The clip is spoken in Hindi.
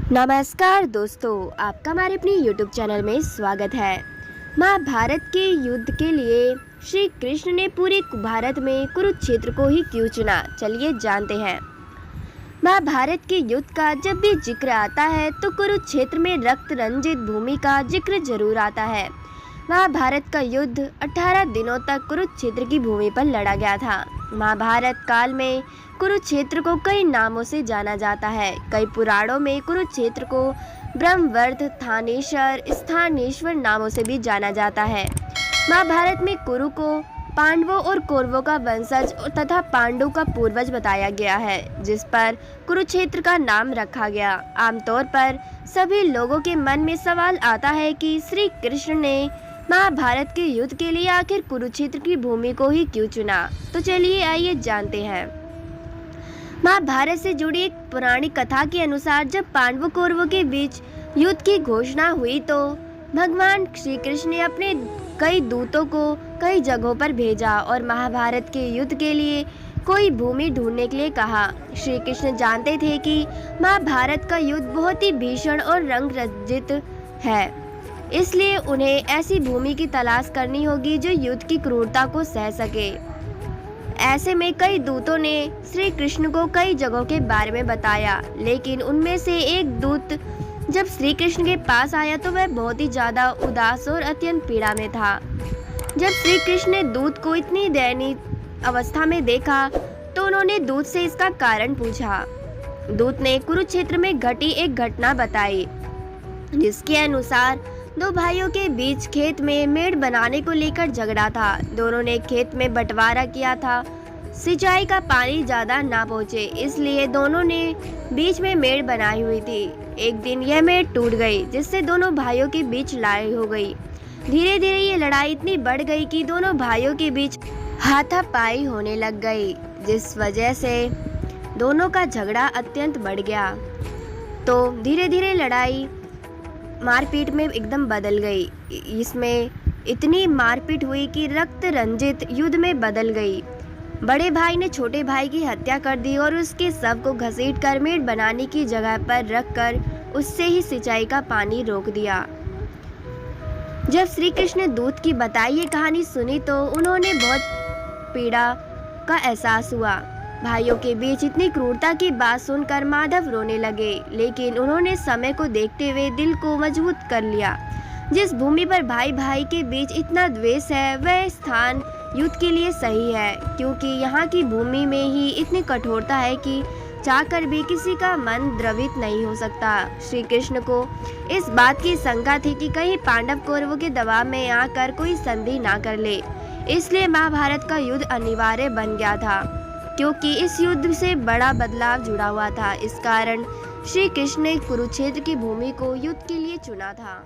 नमस्कार दोस्तों, आपका हमारे अपने YouTube चैनल में स्वागत है। महाभारत के युद्ध के लिए श्री कृष्ण ने पूरे भारत में कुरुक्षेत्र को ही क्यों चुना, चलिए जानते हैं। महाभारत के युद्ध का जब भी जिक्र आता है तो कुरुक्षेत्र में रक्त रंजित भूमि का जिक्र जरूर आता है। महाभारत का युद्ध 18 दिनों तक कुरुक्षेत्र की भूमि पर लड़ा गया था। महाभारत काल में कुरुक्षेत्र को कई नामों से जाना जाता है। कई पुराणों में कुरुक्षेत्र को ब्रह्मवर्ध, थानेश्वर, स्थानेश्वर नामों से भी जाना जाता है। महाभारत में कुरु को पांडवों और कौरवों का वंशज तथा पांडु का पूर्वज बताया गया है, जिस पर कुरुक्षेत्र का नाम रखा गया। आमतौर पर सभी लोगों के मन में सवाल आता है कि श्री कृष्ण ने महाभारत के युद्ध के लिए आखिर कुरुक्षेत्र की भूमि को ही क्यों चुना। तो चलिए आइए जानते हैं। महाभारत से जुड़ी एक पुरानी कथा के अनुसार जब पांडवों कौरवों के बीच युद्ध की घोषणा हुई तो भगवान श्री कृष्ण ने अपने कई दूतों को कई जगहों पर भेजा और महाभारत के युद्ध के लिए कोई भूमि ढूंढने के लिए कहा। श्री कृष्ण जानते थे कि महाभारत का युद्ध बहुत ही भीषण और रंग रंजित है, इसलिए उन्हें ऐसी भूमि की तलाश करनी होगी जो युद्ध की क्रूरता को सह सके। ऐसे में कई दूतों ने श्री कृष्ण को कई जगहों के बारे में बताया, लेकिन उनमें से एक दूत जब श्री कृष्ण के पास आया तो वह बहुत ही ज्यादा उदास और अत्यंत पीड़ा में था। जब श्री कृष्ण ने दूत को इतनी दयनीय अवस्था में देखा तो उन्होंने दूत से इसका कारण पूछा। दूत ने कुरुक्षेत्र में घटी एक घटना बताई, जिसके अनुसार दो भाइयों के बीच खेत में मेड़ बनाने को लेकर झगड़ा था। दोनों ने खेत में बंटवारा किया था। सिंचाई का पानी ज्यादा ना पहुँचे, इसलिए दोनों ने बीच में मेड़ बनाई हुई थी। एक दिन यह मेड़ टूट गई, जिससे दोनों भाइयों के बीच लड़ाई हो गई। धीरे धीरे ये लड़ाई इतनी बढ़ गई कि दोनों भाइयों के बीच हाथापाई होने लग गई, जिस वजह से दोनों का झगड़ा अत्यंत बढ़ गया। तो धीरे धीरे लड़ाई मारपीट में एकदम बदल गई। इसमें इतनी मारपीट हुई कि रक्त रंजित युद्ध में बदल गई। बड़े भाई ने छोटे भाई की हत्या कर दी और उसके शव को घसीटकर मेड़ बनाने की जगह पर रखकर उससे ही सिंचाई का पानी रोक दिया। जब श्री कृष्ण ने दूत की बताई ये कहानी सुनी तो उन्होंने बहुत पीड़ा का एहसास हुआ। भाइयों के बीच इतनी क्रूरता की बात सुनकर माधव रोने लगे, लेकिन उन्होंने समय को देखते हुए दिल को मजबूत कर लिया। जिस भूमि पर भाई भाई के बीच इतना द्वेष है वह स्थान युद्ध के लिए सही है, क्योंकि यहाँ की भूमि में ही इतनी कठोरता है कि चाहकर भी किसी का मन द्रवित नहीं हो सकता। श्री कृष्ण को इस बात की शंका थी कि कहीं पांडव कौरवों के दबाव में आकर कोई संधि ना कर ले, इसलिए महाभारत का युद्ध अनिवार्य बन गया था, क्योंकि इस युद्ध से बड़ा बदलाव जुड़ा हुआ था। इस कारण श्री कृष्ण ने कुरुक्षेत्र की भूमि को युद्ध के लिए चुना था।